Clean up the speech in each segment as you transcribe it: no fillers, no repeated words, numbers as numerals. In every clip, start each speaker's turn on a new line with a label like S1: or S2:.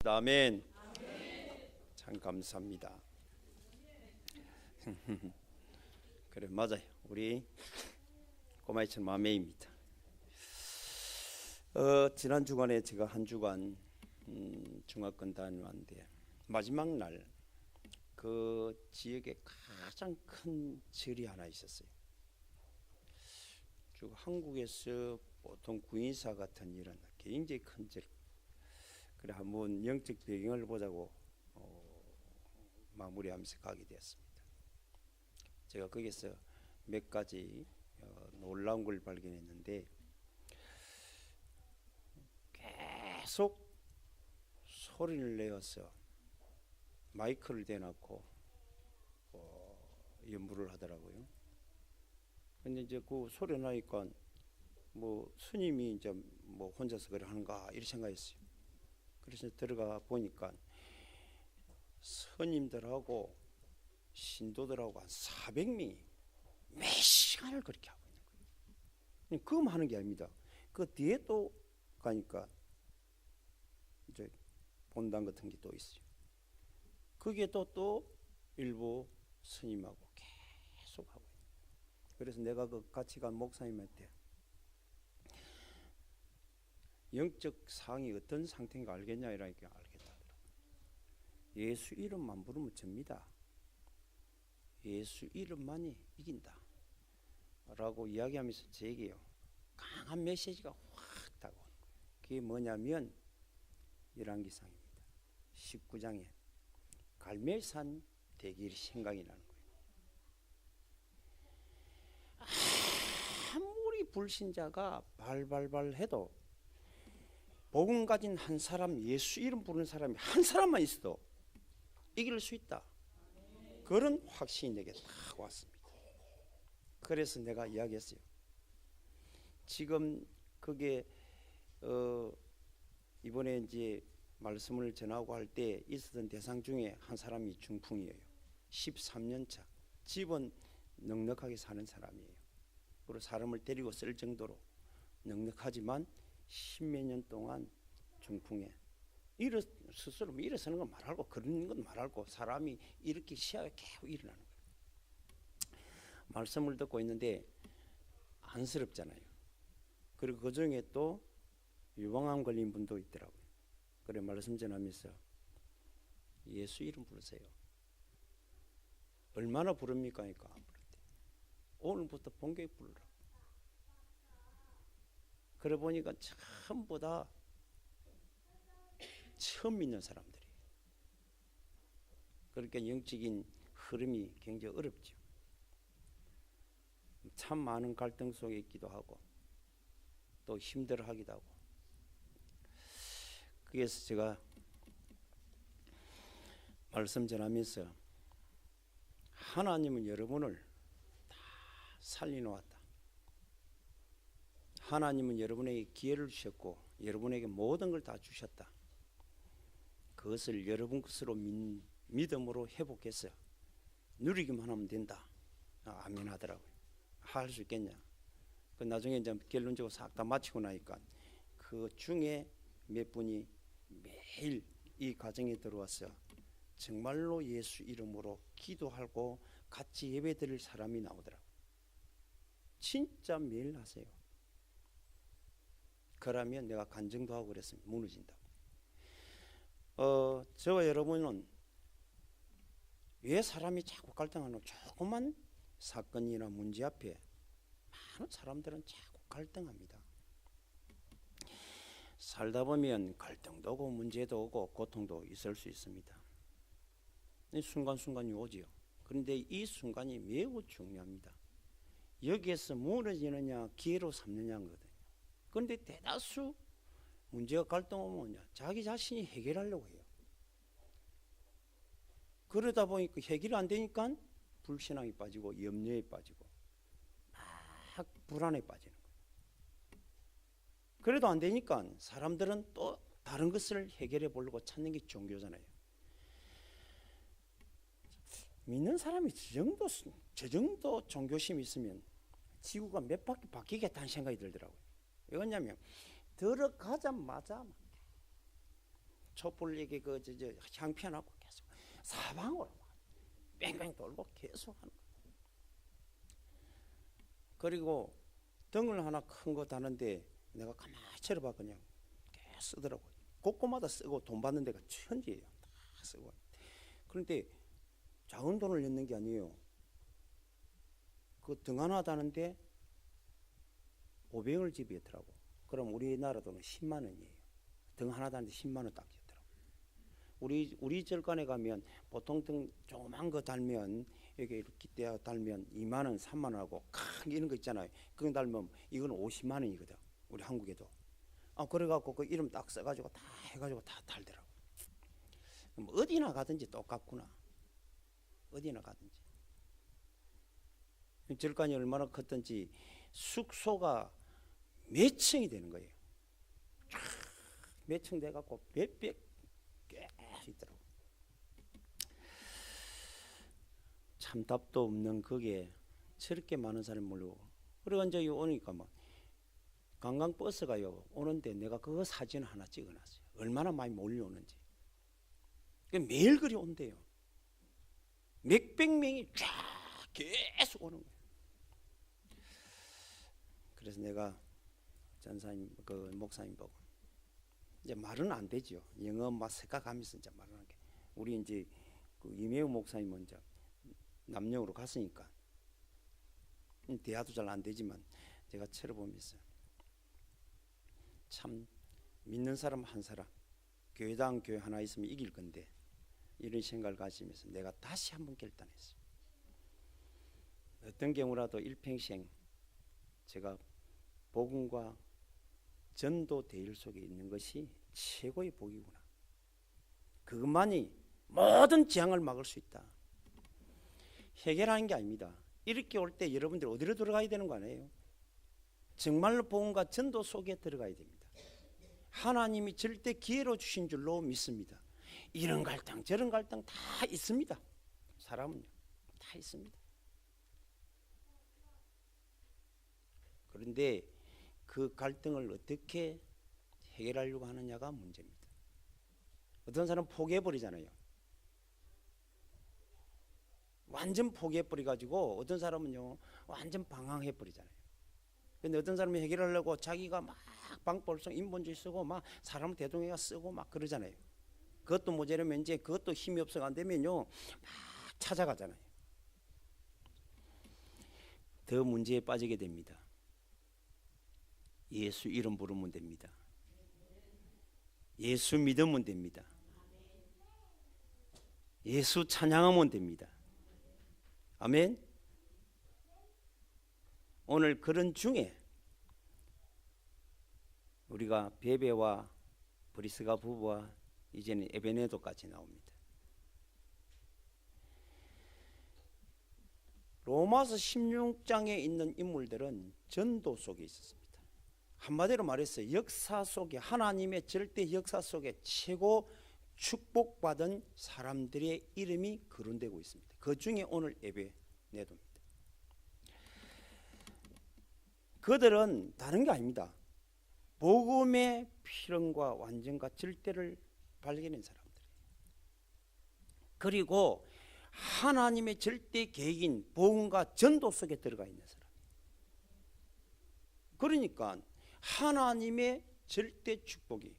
S1: 기도합시다. 아멘. 참 감사합니다. 그래, 맞아요. 우리 꼬마이처럼 아멘입니다. 지난 주간에 제가 한 주간 중화권 다녀왔는데 마지막 날 그 지역에 가장 큰 절이 하나 있었어요. 쭉 한국에서 보통 구인사 같은 이런 굉장히 큰 절. 그래 한번 영적 배경을 보자고 마무리하면서 가게 되었습니다. 제가 거기서 몇 가지 놀라운 걸 발견했는데, 계속 소리를 내어서 마이크를 대놓고 연부를 하더라고요. 근데 이제 그 소리 나니까 뭐 스님이 이제 뭐 혼자서 그래 하는가 이렇게 생각했어요. 그래서 들어가 보니까 스님들하고 신도들하고 한 400명이 매 시간을 그렇게 하고 있는 거예요. 그것만 하는 게 아닙니다. 그 뒤에 또 가니까 이제 본당 같은 게 또 있어요. 거기에 또 일부 스님하고 계속 하고 있는 거예요. 그래서 내가 그 같이 간 목사님한테 영적 상황이 어떤 상태인가 알겠냐 이러니까 알겠다더라고요. 예수 이름만 부르면 접니다. 예수 이름만이 이긴다 라고 이야기하면서 제게요 강한 메시지가 확 다가오는 거예요. 그게 뭐냐면 열왕기상입니다. 19장에 갈멜산 대길이 생각이 나는 거예요. 아무리 불신자가 발발발 해도 복음 가진 한 사람, 예수 이름 부르는 사람이 한 사람만 있어도 이길 수 있다. 그런 확신이 내게 딱 왔습니다. 그래서 내가 이야기했어요. 지금 그게 이번에 이제 말씀을 전하고 할 때 있었던 대상 중에 한 사람이 중풍이에요. 13년 차. 집은 넉넉하게 사는 사람이에요. 그리고 사람을 데리고 쓸 정도로 넉넉하지만 10몇 년 동안 중풍에 스스로 일어서는 건 말하고 그런 건 말하고 사람이 이렇게 시야에 계속 일어나는 거예요. 말씀을 듣고 있는데 안쓰럽잖아요. 그리고 그 중에 또 유방암 걸린 분도 있더라고요. 그래 말씀 전하면서 예수 이름 부르세요. 얼마나 부릅니까? 하니까 안 부른대. 오늘부터 본교회 부르라. 그래 보니까 전부 다 처음 믿는 사람들이에요. 그러니까 영적인 흐름이 굉장히 어렵죠. 참 많은 갈등 속에 있기도 하고 또 힘들어하기도 하고. 그래서 제가 말씀 전하면서 하나님은 여러분을 다 살려놓았다. 하나님은 여러분에게 기회를 주셨고 여러분에게 모든 걸 다 주셨다. 그것을 여러분 것으로 믿음으로 회복해서 누리기만 하면 된다. 아멘 하더라고요. 할 수 있겠냐. 그 나중에 이제 결론적으로 싹 다 마치고 나니까 그 중에 몇 분이 매일 이 가정에 들어와서 정말로 예수 이름으로 기도하고 같이 예배 드릴 사람이 나오더라고요. 진짜 매일 하세요. 그러면 내가 간증도 하고 그랬습니다. 무너진다고. 저와 여러분은 왜 사람이 자꾸 갈등하노? 조그만 사건이나 문제 앞에 많은 사람들은 자꾸 갈등합니다. 살다 보면 갈등도 오고 문제도 오고 고통도 있을 수 있습니다. 순간순간이 오지요. 그런데 이 순간이 매우 중요합니다. 여기에서 무너지느냐 기회로 삼느냐인 거거든요. 그런데 대다수 문제가 갈등 오면 자기 자신이 해결하려고 해요. 그러다 보니까 해결이 안 되니까 불신앙에 빠지고 염려에 빠지고 막 불안에 빠지는 거예요. 그래도 안 되니까 사람들은 또 다른 것을 해결해 보려고 찾는 게 종교잖아요. 믿는 사람이 저 정도 종교심이 있으면 지구가 몇 바퀴 바뀌겠다는 생각이 들더라고요. 왜냐하면 들어가자마자 촛불에게 저 향편하고 계속 사방으로 뺑뺑 돌고 계속 하는 거예요. 그리고 등을 하나 큰 거 다는데 내가 가만히 쳐다봐 그냥 계속 쓰더라고요. 곳곳마다 쓰고 돈 받는 데가 천지예요. 다 쓰고. 그런데 작은 돈을 넣는 게 아니에요. 그 등 하나 다는데 500원을 지불했더라고. 그럼 우리나라 돈은 10만 원이에요. 등 하나 다는데 10만 원 딱 지더라고. 우리 절간에 가면 보통 등 조그만 거 달면 여기 이렇게 떼어 달면 2만 원, 3만 원하고 큰 이런 거 있잖아요. 그거 달면 이건 50만 원이거든. 우리 한국에도. 그래갖고 그 이름 딱 써가지고 다 해가지고 다 달더라고. 어디나 가든지 똑같구나. 어디나 가든지. 절간이 얼마나 컸든지 숙소가 몇 층이 되는 거예요. 몇 층 돼갖고 몇백 꽤 있더라고. 참 답도 없는 그게 저렇게 많은 사람이 몰려오고. 그리고 이제 오니까 막 관광버스가요 오는데 내가 그거 사진 하나 찍어놨어요. 얼마나 많이 몰려오는지. 매일 그리 온대요. 몇백 명이 쫙 계속 오는 거예요. 그래서 내가 전사님 그 목사님 보고 이제 말은 안 되죠. 영어 막 색각하면서 이제 말을 하게. 우리 이제 그 이매우 목사님은 이제 남녀로 갔으니까 대화도 잘 안 되지만 제가 쳐다보면서 참 믿는 사람 한 사람, 교회당 교회 하나 있으면 이길 건데 이런 생각을 가지면서 내가 다시 한번 결단했어요. 어떤 경우라도 일평생 제가 복음과 전도 대일 속에 있는 것이 최고의 복이구나. 그것만이 모든 재앙을 막을 수 있다. 해결하는 게 아닙니다. 이렇게 올 때 여러분들 어디로 들어가야 되는 거 아니에요? 정말로 복음과 전도 속에 들어가야 됩니다. 하나님이 절대 기회로 주신 줄로 믿습니다. 이런 갈등 저런 갈등 다 있습니다. 사람은요 다 있습니다. 그런데 그 갈등을 어떻게 해결하려고 하느냐가 문제입니다. 어떤 사람은 포기해버리잖아요. 완전 포기해버려가지고 어떤 사람은요 완전 방황해버리잖아요. 근데 어떤 사람이 해결하려고 자기가 막 방법성 인본주의 쓰고 막 사람을 대동해가 쓰고 막 그러잖아요. 그것도 모자라면 이제 그것도 힘이 없어가 안 되면요 막 찾아가잖아요. 더 문제에 빠지게 됩니다. 예수 이름 부르면 됩니다. 예수 믿으면 됩니다. 예수 찬양하면 됩니다. 아멘. 오늘 그런 중에 우리가 베베와 브리스가 부부와 이제는 에베네도까지 나옵니다. 로마서 16장에 있는 인물들은 전도 속에 있었습니다. 한마디로 말해서 역사 속에 하나님의 절대 역사 속에 최고 축복받은 사람들의 이름이 거론되고 있습니다. 그 중에 오늘 에베네도입니다. 그들은 다른 게 아닙니다. 복음의 필연과 완전과 절대를 발견한 사람들이에요. 그리고 하나님의 절대 계획인 복음과 전도 속에 들어가 있는 사람. 그러니까 하나님의 절대 축복이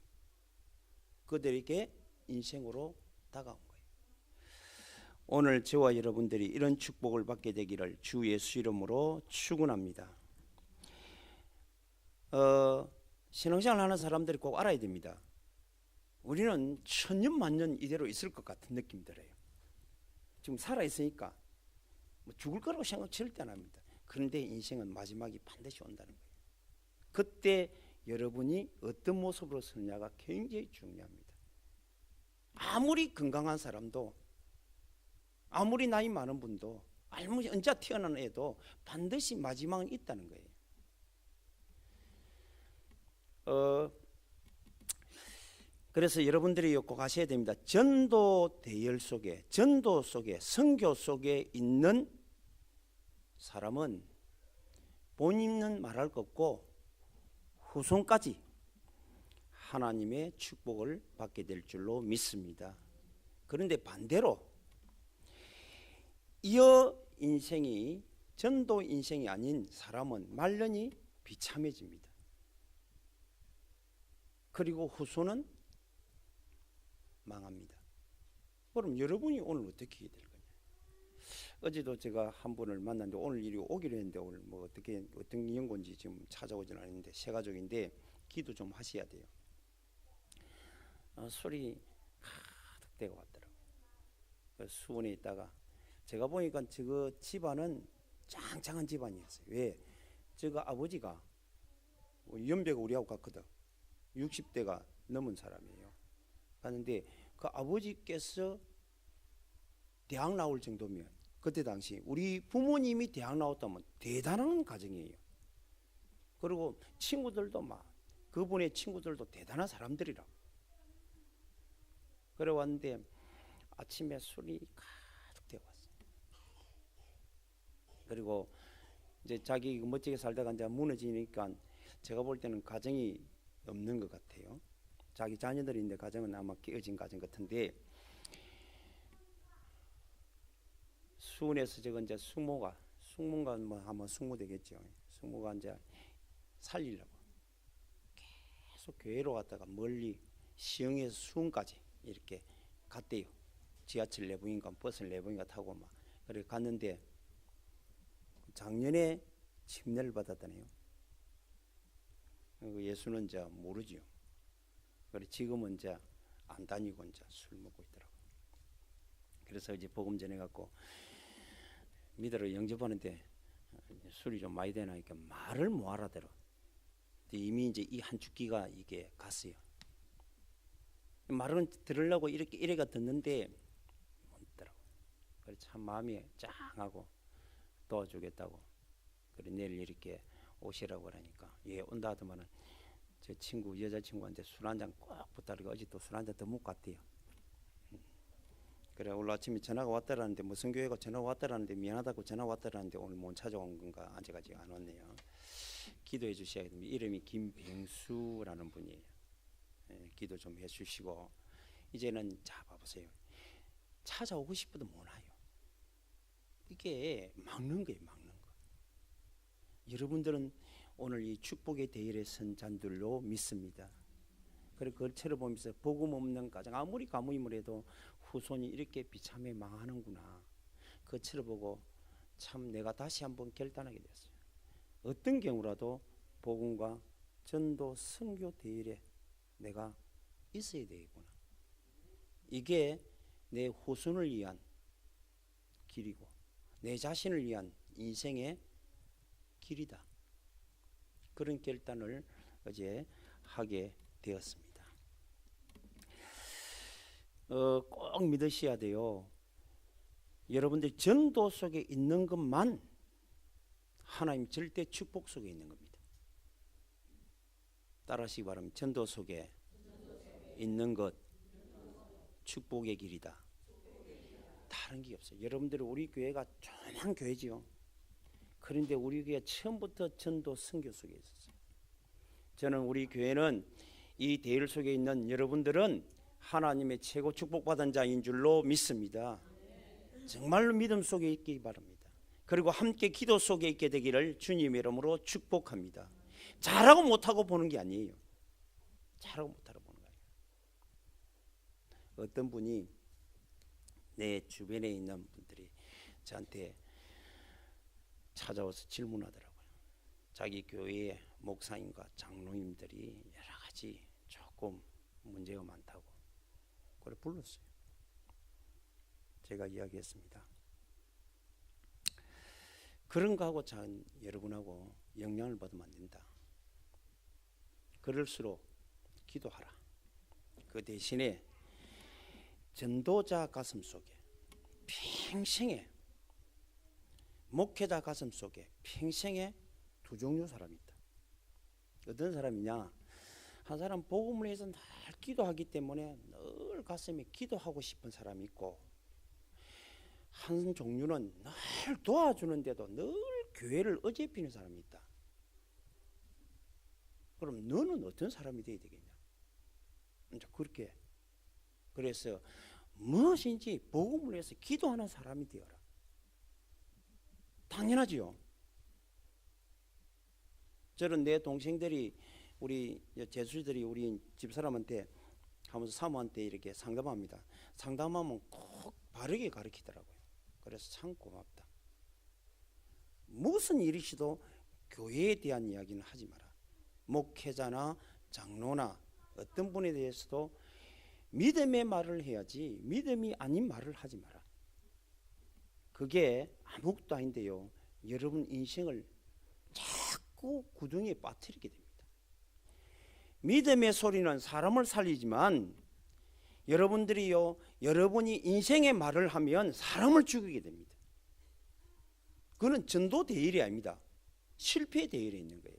S1: 그들에게 인생으로 다가온 거예요. 오늘 저와 여러분들이 이런 축복을 받게 되기를 주 예수 이름으로 축원합니다. 신앙생활 하는 사람들이 꼭 알아야 됩니다. 우리는 천년 만년 이대로 있을 것 같은 느낌 들어요. 지금 살아있으니까 뭐 죽을 거라고 생각 절대 안 합니다. 그런데 인생은 마지막이 반드시 온다는 거예요. 그때 여러분이 어떤 모습으로 서느냐가 굉장히 중요합니다. 아무리 건강한 사람도 아무리 나이 많은 분도 아무리 언제 태어난 애도 반드시 마지막은 있다는 거예요. 그래서 여러분들이 꼭 아셔야 됩니다. 전도 대열 속에, 전도 속에, 선교 속에 있는 사람은 본인은 말할 것 없고 후손까지 하나님의 축복을 받게 될 줄로 믿습니다. 그런데 반대로 이어 인생이 전도 인생이 아닌 사람은 말년이 비참해집니다. 그리고 후손은 망합니다. 그럼 여러분이 오늘 어떻게 해야 될 거냐? 어제도 제가 한 분을 만났는데 오늘 이리 오기로 했는데 오늘 뭐 어떤 연고인지 지금 찾아오지는 않았는데 새 가족인데 기도 좀 하셔야 돼요. 술이 가득 되고 왔더라고요. 수원에 있다가 제가 보니까 저거 집안은 짱짱한 집안이었어요. 왜? 저거 아버지가 연배가 우리하고 같거든. 60대가 넘은 사람이에요. 갔는데 그 아버지께서 대학 나올 정도면 그때 당시 우리 부모님이 대학 나왔다면 대단한 가정이에요. 그리고 친구들도 막 그분의 친구들도 대단한 사람들이라고. 그래 왔는데 아침에 술이 가득 되어 왔어요. 그리고 이제 자기 멋지게 살다가 이제 무너지니까 제가 볼 때는 가정이 없는 것 같아요. 자기 자녀들이 있는데 가정은 아마 깨어진 가정 같은데 수원에서 저건 이제 숙모가 뭐 아마 숙모 되겠죠. 숙모가 이제 살리려고 계속 교회로 갔다가 멀리 시흥에서 수원까지 이렇게 갔대요. 지하철 4번인가 버스 4번인가 타고 막 그래 갔는데 작년에 침례를 받았다네요. 예수는 이제 모르지요. 그래 지금은 이제 안 다니고 이제 술 먹고 있더라고. 그래서 이제 복음 전해 갖고 믿으러 영접하는데 술이 좀 많이 되나니까 말을 못 알아들어. 이미 이제 이 한 주기가 이게 갔어요. 말은 들으려고 이래가 듣는데 못 듣더라고. 그래 참 마음이 짱하고 도와주겠다고. 그래 내일 이렇게 오시라고 그러니까 예 온다 하더만은 제 친구 여자친구한테 술 한잔 꼭 부탁하고 어제 또 술 한잔 더 먹고 갔대요. 그래 오늘 아침에 전화가 왔다라는데 무슨 교회가 전화가 왔다라는데 미안하다고 전화가 왔다라는데 오늘 못 찾아온 건가 아직까지 안 왔네요. 기도해 주셔야 됩니다. 이름이 김병수라는 분이에요. 예, 기도 좀 해주시고 이제는 자 봐보세요. 찾아오고 싶어도 못 와요. 이게 막는 거예요. 막는 거. 여러분들은 오늘 이 축복의 대열에 선 잔들로 믿습니다. 그리고 그걸 쳐다보면서 복음 없는 가정 아무리 가무임을 해도 후손이 이렇게 비참해 망하는구나. 그거 쳐다보고 참 내가 다시 한번 결단하게 됐어요. 어떤 경우라도 복음과 전도 선교 대열에 내가 있어야 되겠구나. 이게 내 후손을 위한 길이고 내 자신을 위한 인생의 길이다. 그런 결단을 어제 하게 되었습니다. 꼭 믿으셔야 돼요. 여러분들 전도 속에 있는 것만 하나님 절대 축복 속에 있는 겁니다. 따라하시기 바랍니다. 전도 속에 있는 것 축복의 길이다. 다른 게 없어요. 여러분들 우리 교회가 조그만 교회지요. 그런데 우리 교회 처음부터 전도 선교 속에 있었어요. 저는 우리 교회는 이 대열 속에 있는 여러분들은 하나님의 최고 축복받은 자인 줄로 믿습니다. 정말로 믿음 속에 있기 바랍니다. 그리고 함께 기도 속에 있게 되기를 주님의 이름으로 축복합니다. 잘하고 못하고 보는 게 아니에요. 잘하고 못하고 보는 거예요. 어떤 분이 내 주변에 있는 분들이 저한테 찾아와서 질문하더라고요. 자기 교회의 목사님과 장로님들이 여러 가지 조금 문제가 많다고 그래 불렀어요. 제가 이야기했습니다. 그런 거하고 여러분하고 영향을 받으면 안 된다. 그럴수록 기도하라. 그 대신에 전도자 가슴 속에 평생에 목회자 가슴 속에 평생에 두 종류 사람이 있다. 어떤 사람이냐? 한 사람 복음을 위해서 늘 기도하기 때문에 늘 가슴에 기도하고 싶은 사람이 있고, 한 종류는 늘 도와주는데도 늘 교회를 어지럽히는 사람이 있다. 그럼 너는 어떤 사람이 되어야 되겠냐? 이제 그렇게. 그래서 무엇인지 복음을 위해서 기도하는 사람이 되어라. 당연하지요. 저는 내 동생들이 우리 제수들이 우리 집사람한테 하면서 사모한테 이렇게 상담합니다. 상담하면 꼭 바르게 가르치더라고요. 그래서 참 고맙다. 무슨 일이시도 교회에 대한 이야기는 하지 마라. 목회자나 장로나 어떤 분에 대해서도 믿음의 말을 해야지 믿음이 아닌 말을 하지 마라. 그게 아무것도 아닌데요, 여러분 인생을 자꾸 구덩이에 빠뜨리게 됩니다. 믿음의 소리는 사람을 살리지만 여러분들이요, 여러분이 인생의 말을 하면 사람을 죽이게 됩니다. 그거는 전도 대열이 아닙니다. 실패 대열에 있는 거예요.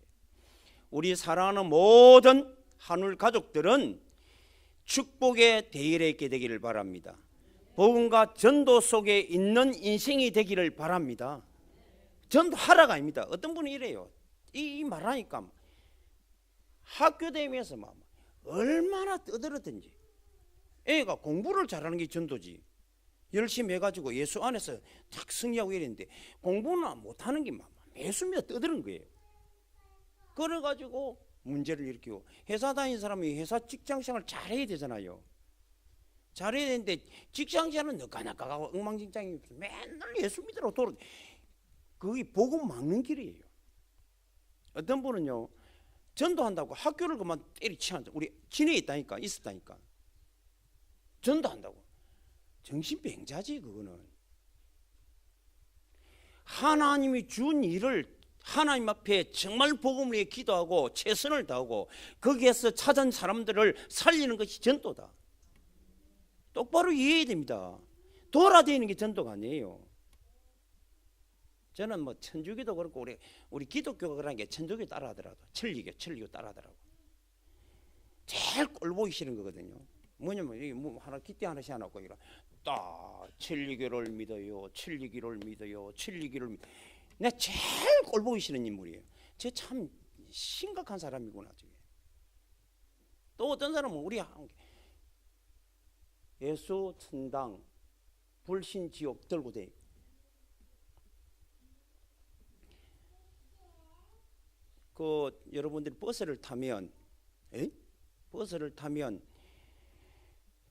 S1: 우리 사랑하는 모든 하늘 가족들은 축복의 대열에 있게 되기를 바랍니다. 복음과 전도 속에 있는 인생이 되기를 바랍니다. 전도하라가 아닙니다. 어떤 분이 이래요. 이 말하니까 학교 다니면서 막 얼마나 떠들었든지, 애가 공부를 잘하는 게 전도지. 열심히 해가지고 예수 안에서 탁 승리하고 이랬는데 공부는 못하는 게 막 매수입니다. 떠드는 거예요. 그래가지고 문제를 일으키고, 회사 다니는 사람이 회사 직장생활 잘해야 되잖아요. 잘해야 되는데 직장생활은 너까나까가고 엉망진창이 맨날 예수 믿으라고 돌아. 그게 복음 막는 길이에요. 어떤 분은요, 전도한다고 학교를 그만 때리치는, 우리 진해에 있다니까, 있었다니까. 전도한다고 정신병자지. 그거는 하나님이 준 일을 하나님 앞에 정말 복음을 위해 기도하고 최선을 다하고 거기에서 찾은 사람들을 살리는 것이 전도다. 똑바로 이해해야 됩니다. 돌아다니는 게 전도가 아니에요. 저는 뭐 천주교도 그렇고 우리 기독교가 그런 게 천주교 따라하더라도 천리교 따라하더라고. 제일 꼴보기 싫은 거거든요. 뭐냐면 이게 뭐 하나 기대 하나씩 안 하고 이라 딱 천리교를 믿어요, 천리교를 믿어요, 천리교를 믿. 내가 제일 꼴보기 싫은 인물이에요. 쟤 참 심각한 사람이구나. 저게. 또 어떤 사람은 우리 예수 천당 불신 지옥 들고 대. 그 여러분들이 버스를 타면, 버스를 타면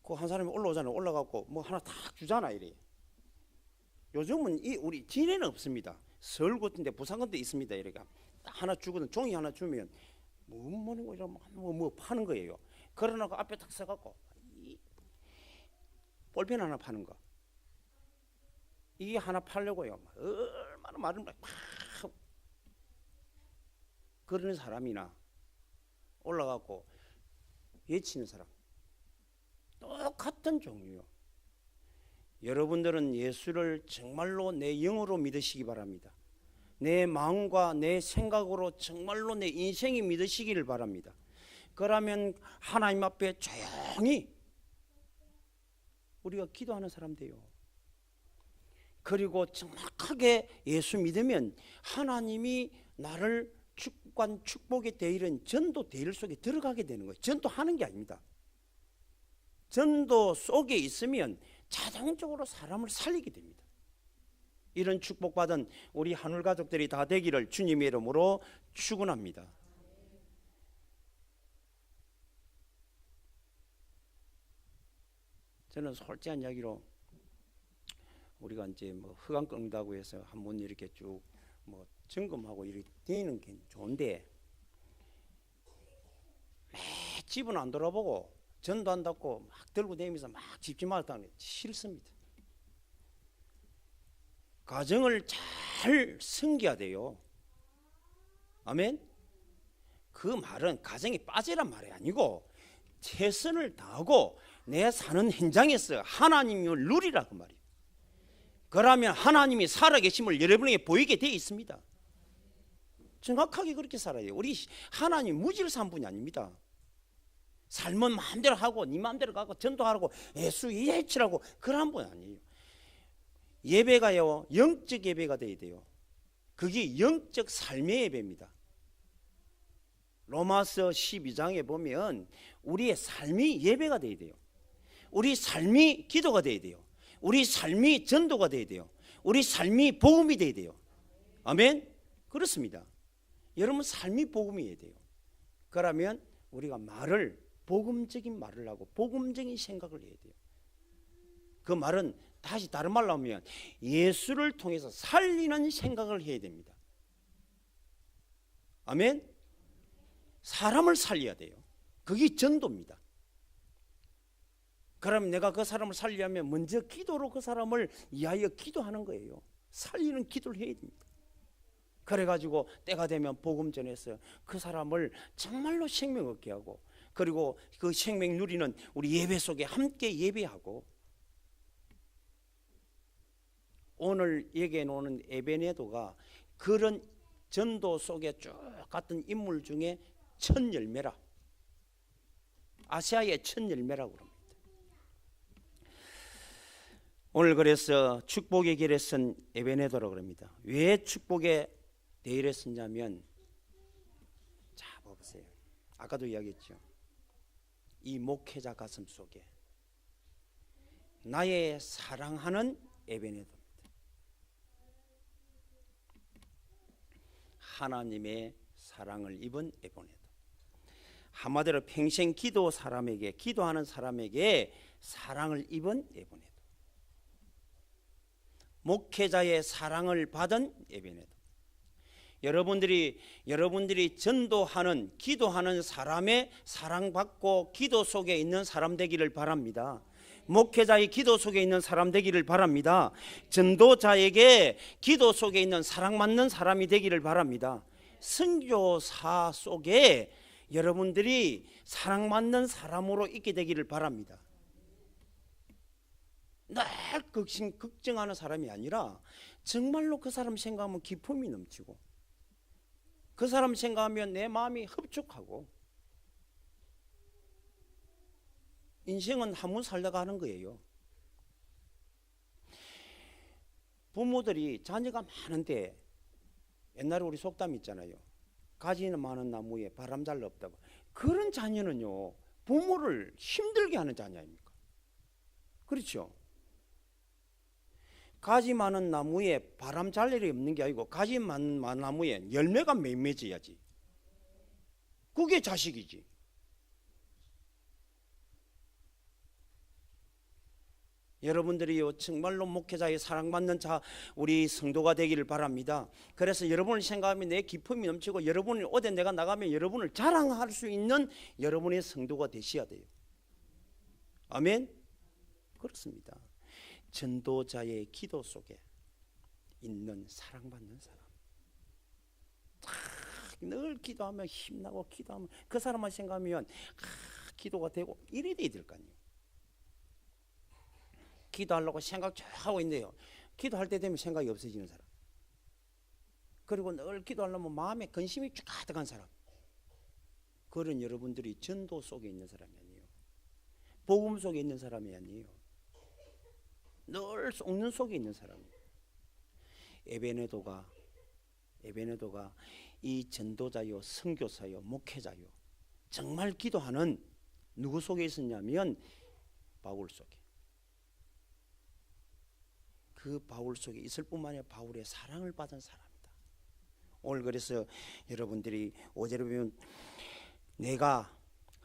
S1: 그 한 사람이 올라오잖아요. 올라가고 뭐 하나 딱 주잖아 이래. 요즘은 우리 진해는 없습니다. 서울 같은데 부산 같은데 있습니다. 이래가 딱 하나 주거든. 종이 하나 주면 뭐 파는 거예요. 그러나고 앞에 딱 서갖고 볼펜 하나 파는 거. 이게 하나 팔려고요. 얼마나 말을 막 그러는 사람이나 올라가고 외치는 사람 똑같은 종류요. 여러분들은 예수를 정말로 내 영으로 믿으시기 바랍니다. 내 마음과 내 생각으로 정말로 내 인생이 믿으시기를 바랍니다. 그러면 하나님 앞에 조용히 우리가 기도하는 사람 돼요. 그리고 정확하게 예수 믿으면 하나님이 나를 축복의 대일은 전도 대일 속에 들어가게 되는 거예요. 전도하는 게 아닙니다. 전도 속에 있으면 자동적으로 사람을 살리게 됩니다. 이런 축복받은 우리 하늘 가족들이 다 되기를 주님의 이름으로 축원합니다. 저는 솔직한 이야기로 우리가 이제 뭐 흑암 끈다고 해서 한번 이렇게 쭉 뭐 점검하고 이렇게 되는 게 좋은데 매 집은 안 돌아보고 전도한다고 막 들고 다니면서 막 집집마다 싫습니다. 가정을 잘 섬겨야 돼요. 아멘. 그 말은 가정에 빠지란 말이 아니고 최선을 다하고 내 사는 현장에서 하나님을 누리라 그 말이에요. 그러면 하나님이 살아계심을 여러분에게 보이게 되어 있습니다. 정확하게 그렇게 살아야 돼요. 우리 하나님 무지를 산 분이 아닙니다. 삶은 마음대로 하고 네 마음대로 가고 전도하라고 예수 예치라고 그런 분 아니에요. 예배가요, 영적 예배가 돼야 돼요. 그게 영적 삶의 예배입니다. 로마서 12장에 보면 우리의 삶이 예배가 돼야 돼요. 우리 삶이 기도가 돼야 돼요. 우리 삶이 전도가 돼야 돼요. 우리 삶이 복음이 돼야 돼요. 아멘. 그렇습니다. 여러분 삶이 복음이어야 돼요. 그러면 우리가 말을 복음적인 말을 하고 복음적인 생각을 해야 돼요. 그 말은 다시 다른 말로 하면 예수를 통해서 살리는 생각을 해야 됩니다. 아멘. 사람을 살려야 돼요. 그게 전도입니다. 그럼 내가 그 사람을 살리려면 먼저 기도로 그 사람을 위하여 기도하는 거예요. 살리는 기도를 해야 됩니다. 그래가지고 때가 되면 복음 전해서 그 사람을 정말로 생명 얻게 하고, 그리고 그 생명 누리는 우리 예배 속에 함께 예배하고, 오늘 얘기해 놓는 에베네도가 그런 전도 속에 쭉 갔던 인물 중에 첫 열매라, 아시아의 첫 열매라고 합니다. 오늘 그래서 축복의 길에 쓴 에베네도라고 합니다. 왜 축복의 대일에 썼냐면, 자 봐보세요. 아까도 이야기했죠. 이 목회자 가슴 속에 나의 사랑하는 에베네도입니다. 하나님의 사랑을 입은 에베네도. 한마디로 평생 기도하는 사람에게 사랑을 입은 에베네도. 목회자의 사랑을 받은 에베네도. 여러분들이 전도하는, 기도하는 사람의 사랑받고 기도 속에 있는 사람 되기를 바랍니다. 목회자의 기도 속에 있는 사람 되기를 바랍니다. 전도자에게 기도 속에 있는 사랑받는 사람이 되기를 바랍니다. 선교사 속에 여러분들이 사랑받는 사람으로 있게 되기를 바랍니다. 늘 걱정하는 사람이 아니라 정말로 그 사람 생각하면 기쁨이 넘치고, 그 사람 생각하면 내 마음이 흡족하고, 인생은 한 번 살다가 하는 거예요. 부모들이 자녀가 많은데, 옛날에 우리 속담 있잖아요. 가지는 많은 나무에 바람 잘 없다고. 그런 자녀는요, 부모를 힘들게 하는 자녀 아닙니까? 그렇죠? 가지 많은 나무에 바람 잘 일이 없는 게 아니고, 가지 많은 나무에 열매가 맺어야지. 그게 자식이지. 여러분들이요, 정말로 목회자의 사랑받는 우리 성도가 되기를 바랍니다. 그래서 여러분을 생각하면 내 기쁨이 넘치고, 여러분이 어디 내가 나가면 여러분을 자랑할 수 있는 여러분의 성도가 되셔야 돼요. 아멘. 그렇습니다. 전도자의 기도 속에 있는 사랑받는 사람, 늘 기도하면 힘나고, 기도하면 그 사람만 생각하면 기도가 되고, 이래 돼야 될 거 아니에요. 기도하려고 생각 쭉 하고 있는데요, 기도할 때 되면 생각이 없어지는 사람, 그리고 늘 기도하려면 마음에 근심이 쭉 가득한 사람, 그런 여러분들이 전도 속에 있는 사람이 아니에요. 복음 속에 있는 사람이 아니에요. 늘 속는 속에 있는 사람이에요. 에베네도가 이 전도자요, 선교사요, 목회자요, 정말 기도하는 누구 속에 있었냐면 바울 속에. 그 바울 속에 있을 뿐만 아니라 바울의 사랑을 받은 사람이다. 오늘 그래서 여러분들이 5절에 보면 내가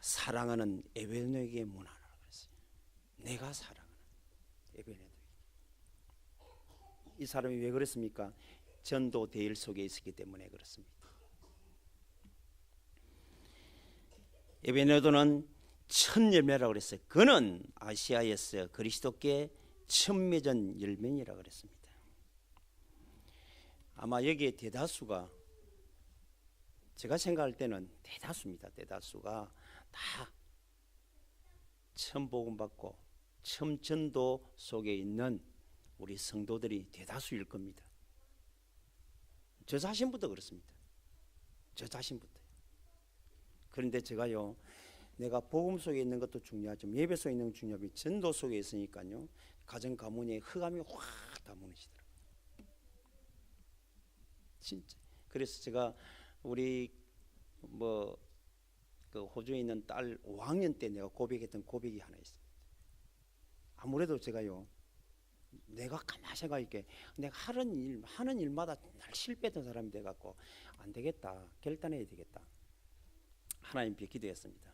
S1: 사랑하는 에베네도에게 문하라 그랬어요. 내가 사랑하는 에베네도. 이 사람이 왜 그랬습니까? 전도 대일 속에 있었기 때문에 그렇습니다. 에베네도는 첫 열매라고 그랬어요. 그는 아시아에서 그리스도께 첫 맺은 열매니라 그랬습니다. 아마 여기에 대다수가, 제가 생각할 때는 대다수입니다. 대다수가 다 처음 복음 받고 처음 전도 속에 있는 우리 성도들이 대다수일 겁니다. 저 자신부터 그렇습니다. 저 자신부터. 그런데 제가요, 내가 복음 속에 있는 것도 중요하지만 예배 속에 있는 건 중요하고, 전도 속에 있으니까요, 가정 가문에 흑암이 확 다 무너지더라고요. 진짜. 그래서 제가 우리 그 호주에 있는 딸 5학년 때 내가 고백했던 고백이 하나 있습니다. 아무래도 제가요, 내가 가만히 생각할게, 내가 하는 일마다 날 실패했던 사람이 돼갖고 안 되겠다, 결단해야 되겠다. 하나님께 기도했습니다.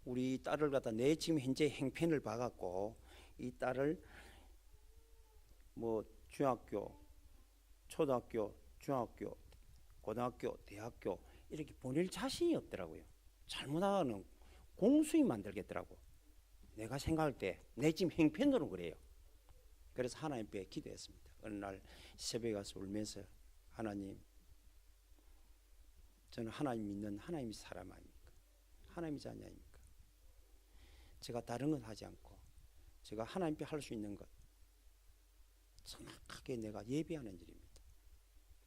S1: 우리 딸을 갖다 내 지금 현재 행편을 봐갖고 이 딸을 뭐 중학교, 초등학교, 중학교, 고등학교, 대학교 이렇게 보낼 자신이 없더라고요. 잘못하면 공수인 만들겠더라고. 내가 생각할 때 내 지금 행편으로 그래요. 그래서 하나님께 기도했습니다. 어느 날 새벽에 가서 울면서, 하나님, 저는 하나님 믿는 하나님이 사람 아닙니까? 하나님이 자녀 아닙니까? 제가 다른 건 하지 않고 제가 하나님께 할 수 있는 것 정확하게 내가 예비하는 일입니다.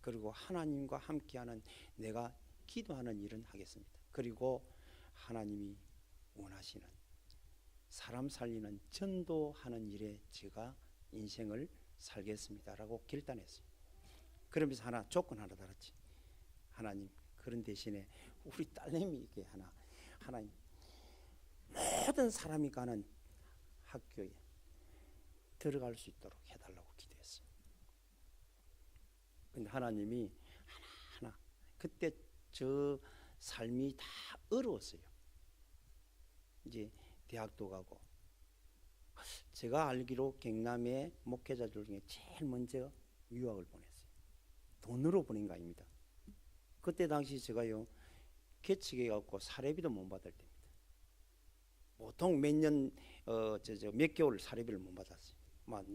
S1: 그리고 하나님과 함께하는 내가 기도하는 일은 하겠습니다. 그리고 하나님이 원하시는 사람 살리는 전도하는 일에 제가 인생을 살겠습니다라고 결단했어요. 그러면서 조건 하나 달았지. 하나님, 그런 대신에 우리 딸내미에게 하나님, 모든 사람이 가는 학교에 들어갈 수 있도록 해달라고 기도했어요. 근데 하나님이 하나하나, 그때 저 삶이 다 어려웠어요. 이제 대학도 가고, 제가 알기로 경남의 목회자들 중에 제일 먼저 유학을 보냈어요. 돈으로 보낸 거 아닙니다. 그때 당시 제가요, 개척해 갖고 사례비도 못 받을 때입니다. 보통 몇 개월 사례비를 못 받았어요. 막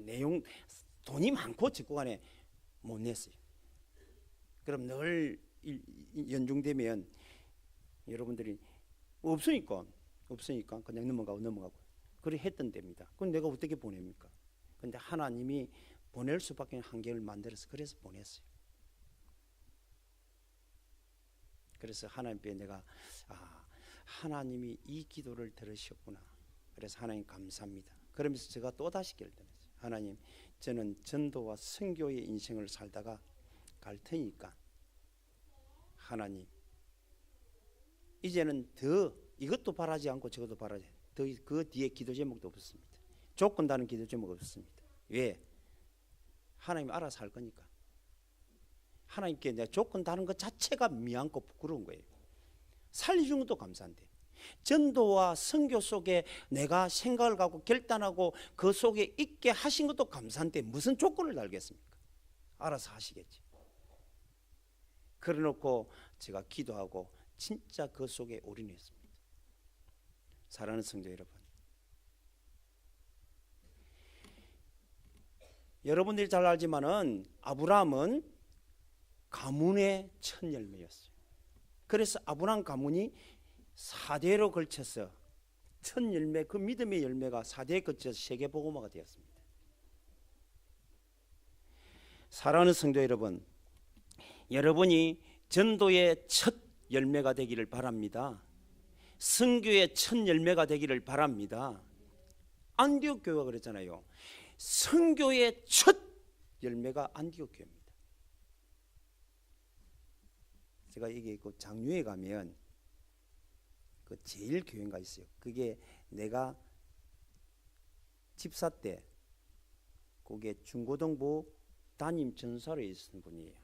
S1: 돈이 많고 직구간에 못 냈어요. 그럼 늘 연중되면 여러분들이 없으니까 그냥 넘어가고 그래 했던 때입니다. 그건 내가 어떻게 보냅니까? 근데 하나님이 보낼 수밖에 환경을 만들어서 그래서 보냈어요. 그래서 하나님께 내가 하나님이 이 기도를 들으셨구나. 그래서 하나님 감사합니다. 그러면서 제가 또다시 결단했어요. 하나님, 저는 전도와 선교의 인생을 살다가 갈 테니까 하나님, 이제는 더 이것도 바라지 않고 저것도 바라지 않고 더 그 뒤에 기도 제목도 없었습니다. 조건 다른 기도 제목 없었습니다. 왜? 하나님 알아서 할 거니까. 하나님께 내가 조건 다른 것 자체가 미안고 부끄러운 거예요. 살려준 것도 감사한데, 전도와 선교 속에 내가 생각을 갖고 결단하고 그 속에 있게 하신 것도 감사한데 무슨 조건을 달겠습니까? 알아서 하시겠지. 그래놓고 제가 기도하고 진짜 그 속에 올인했습니다. 사랑하는 성도 여러분, 여러분들이 잘 알지만은 아브라함은 가문의 첫 열매였어요. 그래서 아브라함 가문이 4대로 걸쳐서 첫 열매, 그 믿음의 열매가 4대에 걸쳐서 세계복음화가 되었습니다. 사랑하는 성도 여러분, 여러분이 전도의 첫 열매가 되기를 바랍니다. 선교의 첫 열매가 되기를 바랍니다. 안디옥 교회가 그랬잖아요. 선교의 첫 열매가 안디옥 교회입니다. 제가 이게 그 장유에 가면 그 제일 교회가 있어요. 그게 내가 집사 때 그게 중고등부 담임 전사로 있었던 분이에요.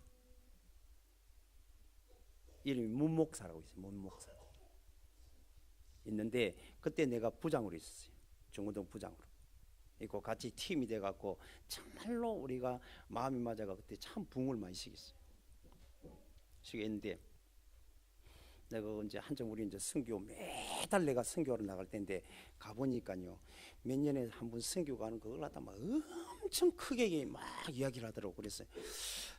S1: 이름이 문목사라고 있어요. 문목사 있는데 그때 내가 부장으로 있었어요. 중고등 부장으로 있고 같이 팀이 돼갖고 정말로 우리가 마음이 맞아가 그때 참 붕을 많이 시켰어요. 시켰는데 내가 이제 한참 우리 이제 선교 매달 내가 선교를 나갈 때인데 가보니까요, 몇 년에 한 번 선교 가는 그걸 갖다 막 엄청 크게 막 이야기를 하더라고. 그래서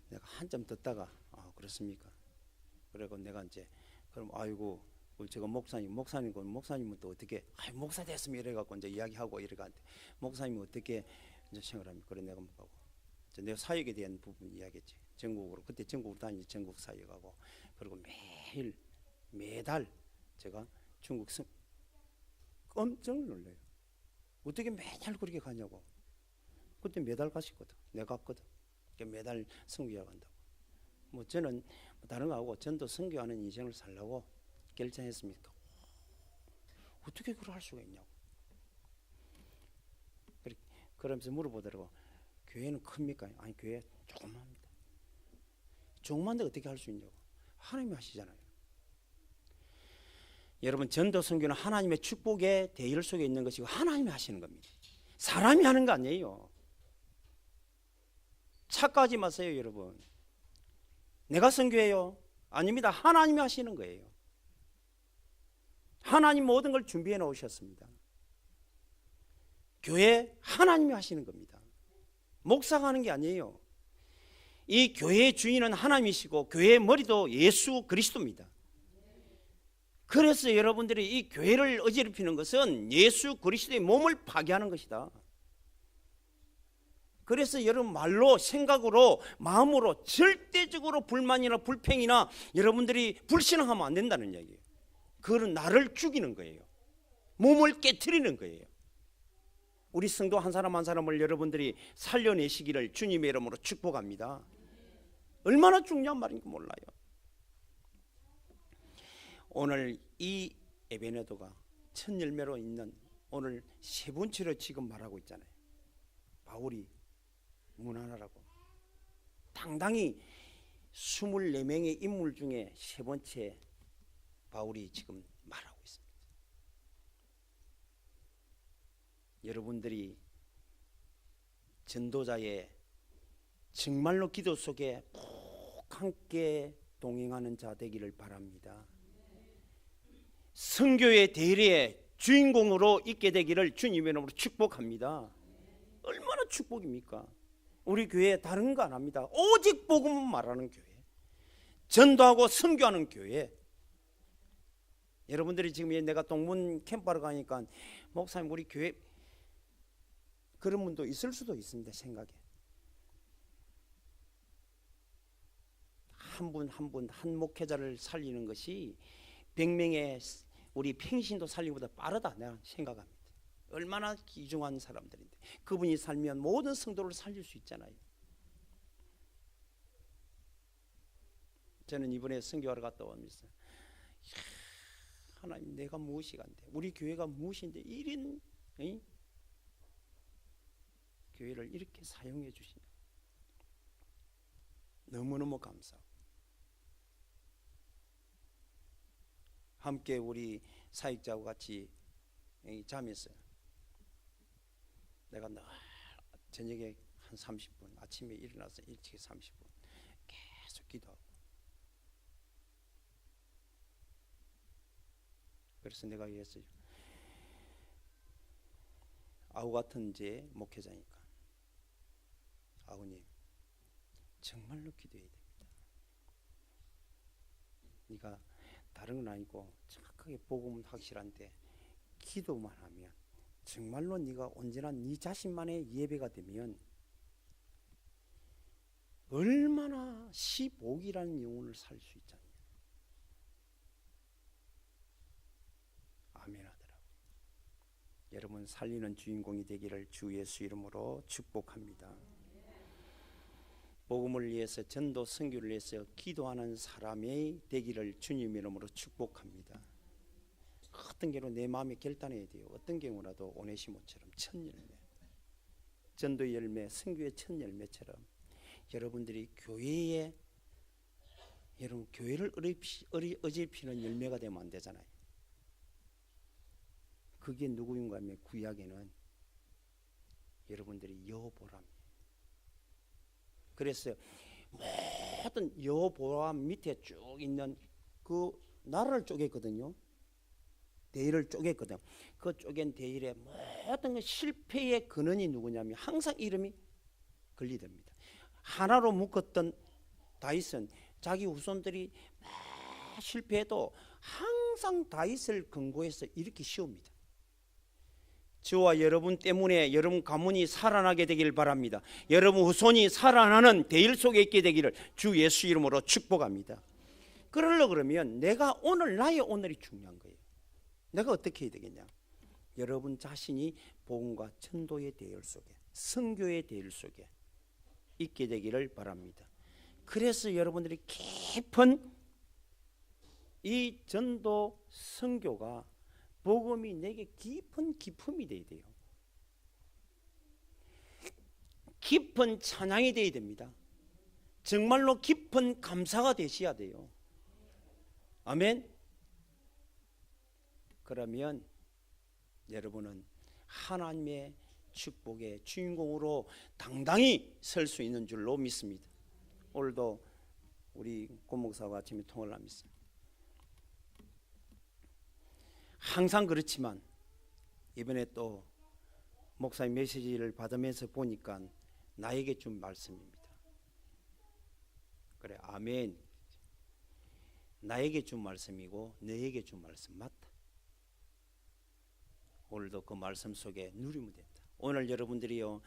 S1: 내가 한참 듣다가 그렇습니까? 그리고 내가 이제 그럼 아이고 제가 목사님은 또 어떻게 목사 됐으면 이래갖고 이제 이야기하고 이래가는데 목사님은 어떻게 이제 생활합니까? 그래 내가 뭐하고 내가 사역에 대한 부분 이야기했지. 전국으로 그때 전국으로 다니지 전국 사역하고 그리고 매달 제가 중국 깜짝 놀래요. 어떻게 매달 그렇게 가냐고. 그때 매달 가시거든. 내가 갔거든. 매달 선교하러 간다고. 뭐 저는 다른 거 하고 전도 선교하는 인생을 살려고 결정했습니다. 어떻게 그걸 할 수가 있냐고. 그러면서 물어보더라고. 교회는 큽니까? 아니, 교회 조그맣니다. 조그만데 어떻게 할 수 있냐고. 하나님이 하시잖아요. 여러분, 전도 선교는 하나님의 축복의 대열 속에 있는 것이고 하나님이 하시는 겁니다. 사람이 하는 거 아니에요. 착각하지 마세요, 여러분. 내가 선교해요? 아닙니다. 하나님이 하시는 거예요. 하나님 모든 걸 준비해 놓으셨습니다. 교회 하나님이 하시는 겁니다. 목사가 하는 게 아니에요. 이 교회의 주인은 하나님이시고 교회의 머리도 예수 그리스도입니다. 그래서 여러분들이 이 교회를 어지럽히는 것은 예수 그리스도의 몸을 파괴하는 것이다. 그래서 여러분 말로, 생각으로, 마음으로 절대적으로 불만이나 불평이나 여러분들이 불신앙하면 안 된다는 얘기예요. 그건 나를 죽이는 거예요. 몸을 깨트리는 거예요. 우리 성도 한 사람 한 사람을 여러분들이 살려내시기를 주님의 이름으로 축복합니다. 얼마나 중요한 말인지 몰라요. 오늘 이 에베네도가 첫 열매로 있는 오늘 세 번째로 지금 말하고 있잖아요. 바울이 문안하라고 당당히 24명의 인물 중에 세 번째 바울이 지금 말하고 있습니다. 여러분들이 전도자의 정말로 기도 속에 꼭 함께 동행하는 자 되기를 바랍니다. 선교의 대리의 주인공으로 있게 되기를 주님의 이름으로 축복합니다. 얼마나 축복입니까? 우리 교회 다른 거 안 합니다. 오직 복음만 말하는 교회, 전도하고 선교하는 교회. 여러분들이 지금 내가 동문 캠프하러 가니까 목사님 우리 교회 그런 분도 있을 수도 있습니다. 생각에 한 분 한 분 한 목회자를 살리는 것이 100명의 우리 평신도 살리기보다 빠르다 내가 생각합니다. 얼마나 귀중한 사람들인데 그분이 살면 모든 성도를 살릴 수 있잖아요. 저는 이번에 선교하러 갔다 오면서 하나님 내가 무엇이 간데 우리 교회가 무엇인데 이런 교회를 이렇게 사용해 주시냐. 너무너무 감사하고 함께 우리 사역자와 같이 잠했어요. 내가 늘 저녁에 한 30분, 아침에 일어나서 일찍 30분 계속 기도하고, 그래서 내가 얘기했어요. 아우 같은 제 목회자니까 아우님 정말로 기도해야 됩니다. 네가 다른 건 아니고 정확하게 복음은 확실한데 기도만 하면 정말로 네가 온전한 네 자신만의 예배가 되면 얼마나 15억이라는 영혼을 살 수 있잖아요. 아멘 하더라고요. 여러분 살리는 주인공이 되기를 주 예수 이름으로 축복합니다. 복음을 위해서 전도 선교를 위해서 기도하는 사람이 되기를 주님 이름으로 축복합니다. 어떤 경우 내 마음에 결단해야 돼요. 어떤 경우라도 오네시모처럼 첫 열매, 전도의 열매, 선교의 첫 열매처럼 여러분들이 교회에 여러분 교회를 어지럽히는 열매가 되면 안 되잖아요. 그게 누구인가 하면 구약에는 여러분들이 여호보람. 그래서 모든 여호보람 밑에 쭉 있는 그 나라를 쪼갰거든요. 대의를 쪼갰거든요. 그 쪼갠 대의의 모든 실패의 근원이 누구냐면 항상 이름이 걸리됩니다. 하나로 묶었던 다윗은 자기 후손들이 실패해도 항상 다윗을 근거해서 이렇게 씌웁니다. 저와 여러분 때문에 여러분 가문이 살아나게 되길 바랍니다. 여러분 후손이 살아나는 대일 속에 있게 되기를 주 예수 이름으로 축복합니다. 그러면 내가 오늘 나의 오늘이 중요한 거예요. 내가 어떻게 해야 되겠냐? 여러분 자신이 복음과 전도의 대열 속에 선교의 대열 속에 있게 되기를 바랍니다. 그래서 여러분들이 깊은 이 전도 선교가 복음이 내게 깊은 기품이 되어야 돼요. 깊은 찬양이 되어야 됩니다. 정말로 깊은 감사가 되셔야 돼요. 아멘. 그러면 여러분은 하나님의 축복의 주인공으로 당당히 설 수 있는 줄로 믿습니다. 오늘도 우리 고목사와 아침에 통화를 합니다. 항상 그렇지만 이번에 또 목사님 메시지를 받으면서 보니까 나에게 준 말씀입니다. 그래, 아멘. 나에게 준 말씀이고 너에게 준 말씀 맞다. 오늘도 그 말씀 속에 누리면 된다. 오늘 여러분들이요,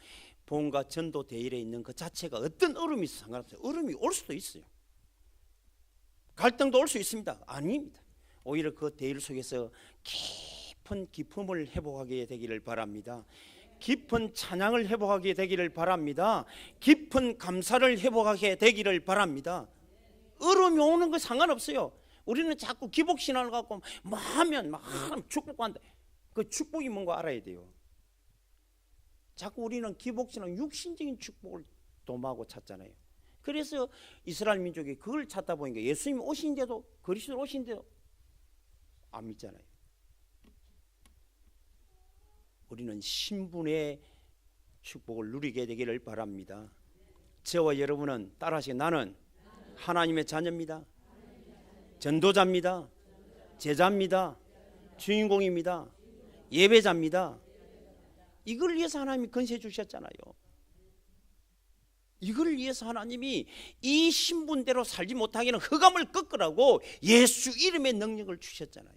S1: 복음과 전도 대일에 있는 그 자체가 어떤 얼음이 있어도 상관없어요. 얼음이 올 수도 있어요. 갈등도 올 수 있습니다. 아닙니다. 오히려 그 대일 속에서 깊은 기쁨을 회복하게 되기를 바랍니다. 깊은 찬양을 회복하게 되기를 바랍니다. 깊은 감사를 회복하게 되기를 바랍니다. 얼음이 오는 거 상관없어요. 우리는 자꾸 기복신앙을 갖고 뭐 하면 막 축복한다. 그 축복이 뭔가 알아야 돼요. 자꾸 우리는 기복신앙, 육신적인 축복을 도모하고 찾잖아요. 그래서 이스라엘 민족이 그걸 찾다 보니까 예수님 오신데도, 그리스도 오신데도 안 믿잖아요. 우리는 신분의 축복을 누리게 되기를 바랍니다. 저와 여러분은 따라하시게, 나는 하나님의 자녀입니다. 전도자입니다. 제자입니다. 주인공입니다. 예배자입니다. 이걸 위해서 하나님이 건세 주셨잖아요. 이걸 위해서 하나님이 이 신분대로 살지 못하기는 흑암을 꺾으라고 예수 이름의 능력을 주셨잖아요.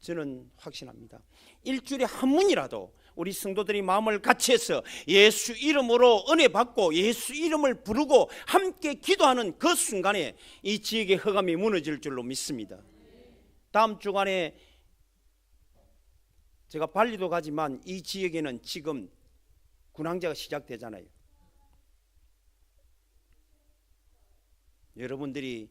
S1: 저는 확신합니다. 일주일에 한 번이라도 우리 성도들이 마음을 같이 해서 예수 이름으로 은혜 받고 예수 이름을 부르고 함께 기도하는 그 순간에 이 지역의 흑암이 무너질 줄로 믿습니다. 다음 주간에 제가 발리도 가지만 이 지역에는 지금 군항제가 시작되잖아요. 여러분들이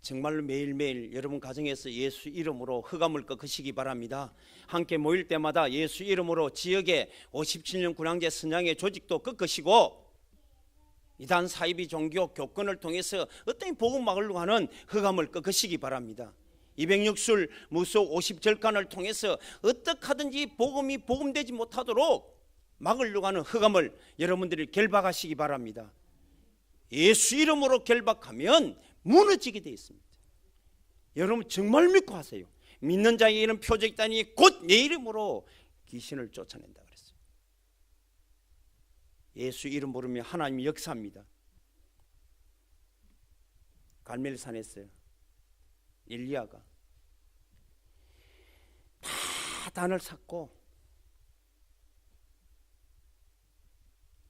S1: 정말로 매일매일 여러분 가정에서 예수 이름으로 흑암을 꺾으시기 바랍니다. 함께 모일 때마다 예수 이름으로 지역의 57년 군항제 선양의 조직도 꺾으시고 이단 사이비 종교 교권을 통해서 어떤 복음 막으려고 하는 흑암을 꺾으시기 바랍니다. 206술 무속 50절간을 통해서 어떻게 하든지 복음이 복음되지 못하도록 막으려고 하는 흑암을 여러분들이 결박하시기 바랍니다. 예수 이름으로 결박하면 무너지게 되어 있습니다. 여러분 정말 믿고 하세요. 믿는 자에게는 표적이 있다니 곧 내 이름으로 귀신을 쫓아낸다 그랬어요. 예수 이름 부르면 하나님이 역사합니다. 갈멜산에서 엘리야가 다 단을 샀고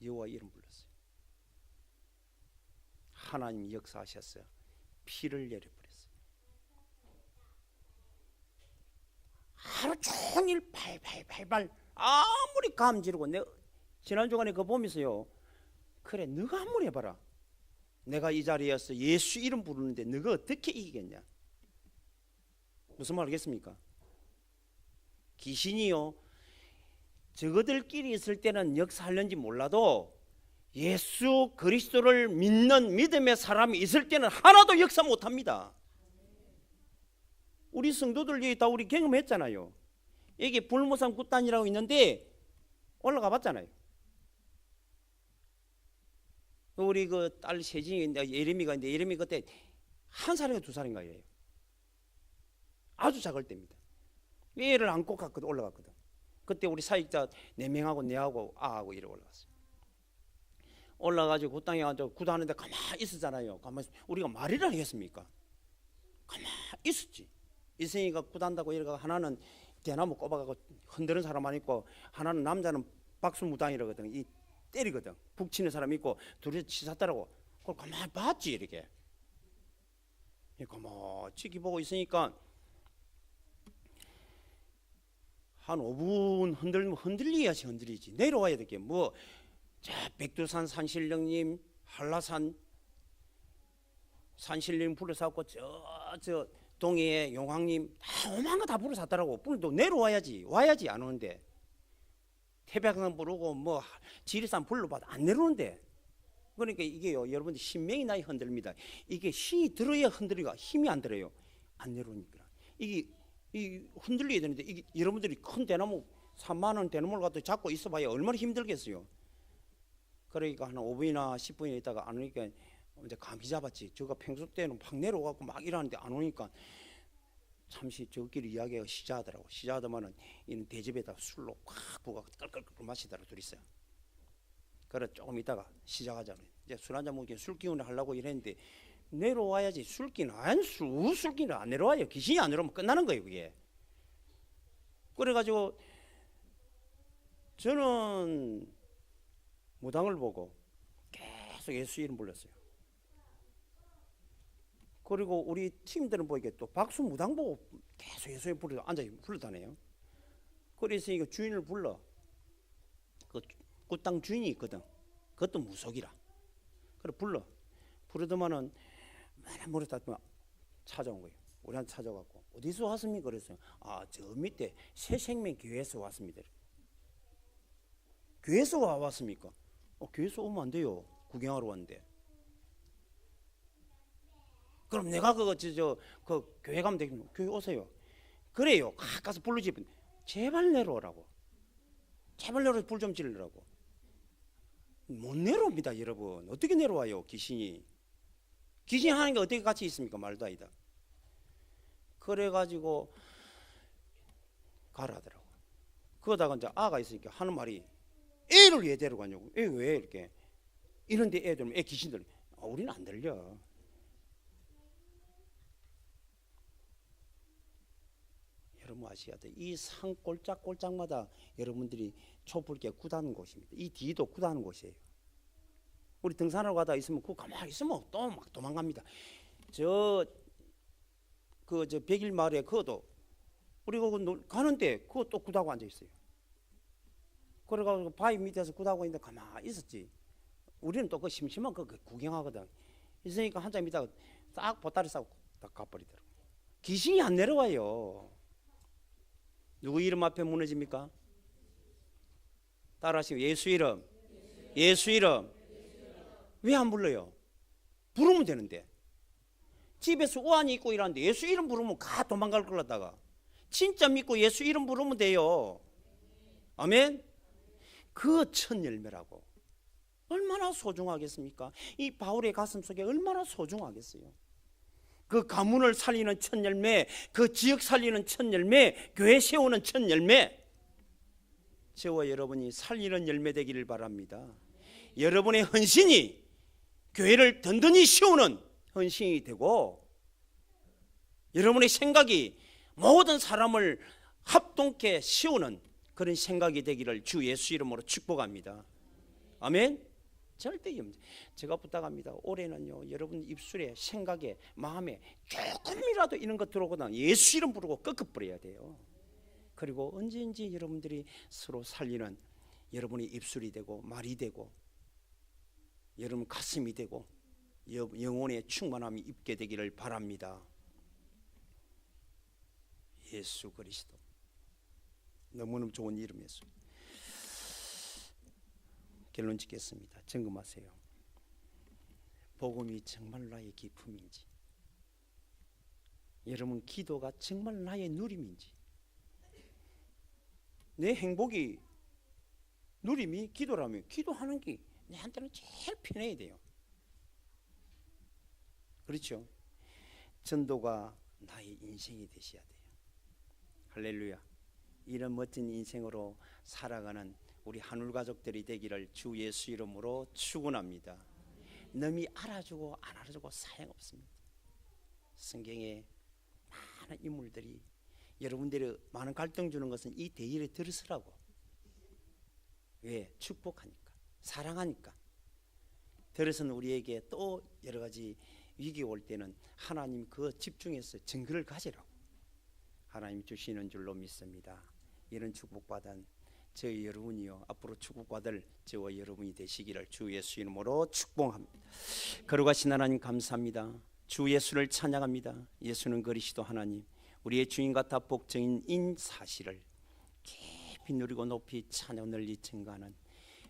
S1: 여호와 이름 불렀어요. 하나님이 역사하셨어요. 피를 내려버렸어요. 하루 종일 발발발발 아무리 감지르고 내가 지난 주간에 그거 보면서요, 그래 너가 한번 해봐라. 내가 이 자리에서 예수 이름 부르는데 너가 어떻게 이기겠냐. 무슨 말 알겠습니까? 귀신이요, 저거들끼리 있을 때는 역사하려는지 몰라도 예수 그리스도를 믿는 믿음의 사람이 있을 때는 하나도 역사 못합니다. 우리 성도들 여기 다 우리 경험했잖아요. 여기 불모산 굿단이라고 있는데 올라가 봤잖아요. 우리 그 딸 세진이 예림이가 있는데 예림이 그때 1살인가 2살인가 예요. 아주 작을 때입니다. 얘를 안고 갔거든. 올라갔거든. 그때 우리 사역자 4명하고 내하고 아하고 이래 올라갔어요. 올라가지고 그 땅에 가서 구도하는데 가만히 있었잖아요. 가만히 우리가 말이라 하겠습니까? 가만히 있었지. 이승이가 구단다고 이래가 하나는 대나무 꼽아가고 흔드는 사람만 있고 하나는 남자는 박수 무당이라거든. 이 때리거든. 북치는 사람 있고 둘이 치샀더라고. 그걸 가만히 봤지 이렇게. 가만히 지켜보고 있으니까 한 5분 흔들면 흔들려야지 흔들리지. 내려와야 될게 뭐. 자, 백두산 산신령님, 한라산 산신령 불러서갖고 저 동해에 용왕님 다 오만 거 다 부르 샀더라고. 또 내려와야지. 와야지 안 오는데. 태백산 부르고 뭐 지리산 불러봐도 안 내려오는데. 그러니까 이게요, 여러분들 신명이 나이 흔들립니다. 이게 힘이 들어야 흔들리가 힘이 안 들어요. 안 내려오니까. 이게 흔들려야 되는데 이게 여러분들이 큰 대나무 3만 원 대나무를 갖다 잡고 있어봐야 얼마나 힘들겠어요. 그러니까 한 5분이나 10분이 있다가 안 오니까 이제 감기 잡았지. 저가 평소 때는 팍 내려가고 막 이러는데 안 오니까 잠시 저끼리 이야기가 시작하더라고. 시작하더만은 이는 대접에다 술로 꽉 부가 끌끌끌 마시더라고 둘이서. 그래 조금 있다가 시작하자고. 이제 술 한잔 먹기 술 기운을 하려고 이랬는데 내려와야지. 술기는 술기는 안 내려와요. 귀신이 안 내려오면 끝나는 거예요 그게. 그래가지고 저는 무당을 보고 계속 예수 이름 불렀어요. 그리고 우리 팀들은 보이게 또 박수 무당 보고 계속 예수 이름 불러 앉아 불러다네요. 그래서 이거 주인을 불러. 그 꽃당 주인이 있거든. 그것도 무속이라. 그래 불러. 부르더만은 맨날 모르다 찾아온 거예요. 우리한테 찾아갖고 어디서 왔습니까? 그랬어요. 아, 저 밑에 새생명 교회에서 왔습니다. 교회에서 왔습니까? 교회에서 오면 안 돼요. 구경하러 왔는데. 그럼 내가 그 교회 가면 되겠네. 교회 오세요. 그래요. 가서 불러지. 제발 내려오라고. 제발 내려서 불 좀 지르라고. 못 내려옵니다, 여러분. 어떻게 내려와요, 귀신이? 귀신이 하는 게 어떻게 같이 있습니까? 말도 아니다. 그래가지고 가라 하더라고. 그러다가 이제 아가 있으니까 하는 말이 애를 왜 데려가냐고. 애 왜 이렇게 이런데 애들 애 귀신들 우리는 안 들려. 여러분 아셔야 돼. 이 산 꼴짝꼴짝마다 여러분들이 촛불게 구다는 곳입니다. 이 뒤도 구다는 곳이에요. 우리 등산하러 가다 있으면 그 가만히 있으면 또 막 도망갑니다. 저 백일 마을에 그것도 우리가 가는데 그거 또 구다고 앉아 있어요. 그래가지고 바위 밑에서 구다고 있는데 가만히 있었지. 우리는 또 그 심심한 그 구경하거든. 있으니까 한참 있다가 싹 보따리 싸고 딱 가버리더라고. 귀신이 안 내려와요. 누구 이름 앞에 무너집니까? 따라하시고 예수 이름. 예수 이름. 왜 안 불러요? 부르면 되는데. 집에서 우환이 있고 이러는데 예수 이름 부르면 가 도망갈 걸 갖다가. 진짜 믿고 예수 이름 부르면 돼요. 아멘. 그 첫 열매라고. 얼마나 소중하겠습니까? 이 바울의 가슴 속에 얼마나 소중하겠어요. 그 가문을 살리는 첫 열매, 그 지역 살리는 첫 열매, 교회 세우는 첫 열매. 저와 여러분이 살리는 열매 되기를 바랍니다. 여러분의 헌신이 교회를 든든히 세우는 헌신이 되고, 여러분의 생각이 모든 사람을 합동케 세우는 그런 생각이 되기를 주 예수 이름으로 축복합니다. 아멘. 절대 제가 부탁합니다. 올해는요, 여러분 입술에, 생각에, 마음에 조금이라도 이런 것 들어오거나 예수 이름 부르고 꺾어버려야 돼요. 그리고 언제든지 여러분들이 서로 살리는 여러분의 입술이 되고 말이 되고 여러분 가슴이 되고 영혼의 충만함이 있게 되기를 바랍니다. 예수 그리스도 너무너무 좋은 이름이었어요. 결론 짓겠습니다. 점검하세요. 복음이 정말 나의 기쁨인지, 여러분 기도가 정말 나의 누림인지, 내 행복이 누림이 기도라면 기도하는 게 내한테는 제일 편해야 돼요. 그렇죠? 전도가 나의 인생이 되셔야 돼요. 할렐루야. 이런 멋진 인생으로 살아가는 우리 하늘 가족들이 되기를 주 예수 이름으로 축원합니다. 남이 알아주고 안 알아주고 사용없습니다. 성경에 많은 인물들이 여러분들이 많은 갈등 주는 것은 이 대의를 들으시라고. 왜? 축복하니까, 사랑하니까. 들어서는 우리에게 또 여러 가지 위기 올 때는 하나님 그 집중해서 증거를 가지라고 하나님 주시는 줄로 믿습니다. 이런 축복받은 저희 여러분이요, 앞으로 축복받을 저와 여러분이 되시기를 주 예수 이름으로 축복합니다. 거룩하신 하나님 감사합니다. 주 예수를 찬양합니다. 예수는 그리스도 하나님, 우리의 주인 같아 복종인 사실을 깊이 누리고 높이 찬양 널리 증거하는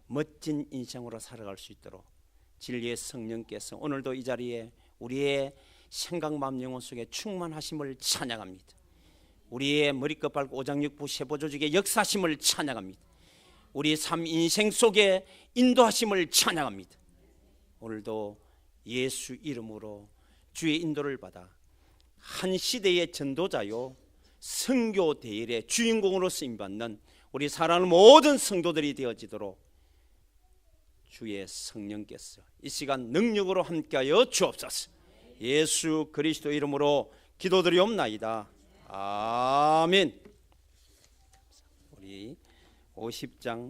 S1: 멋진 인생으로 살아갈 수 있도록 진리의 성령께서 오늘도 이 자리에 우리의 생각, 마음, 영혼 속에 충만하심을 찬양합니다. 우리의 머리끝 발끝 오장육부 세보조직의 역사심을 찬양합니다. 우리 삶 인생 속에 인도하심을 찬양합니다. 오늘도 예수 이름으로 주의 인도를 받아 한 시대의 전도자요 선교 대일의 주인공으로 쓰임받는 우리 사랑하는 모든 성도들이 되어지도록 주의 성령께서 이 시간 능력으로 함께하여 주옵소서. 예수 그리스도 이름으로 기도드리옵나이다. 아멘. 우리 50장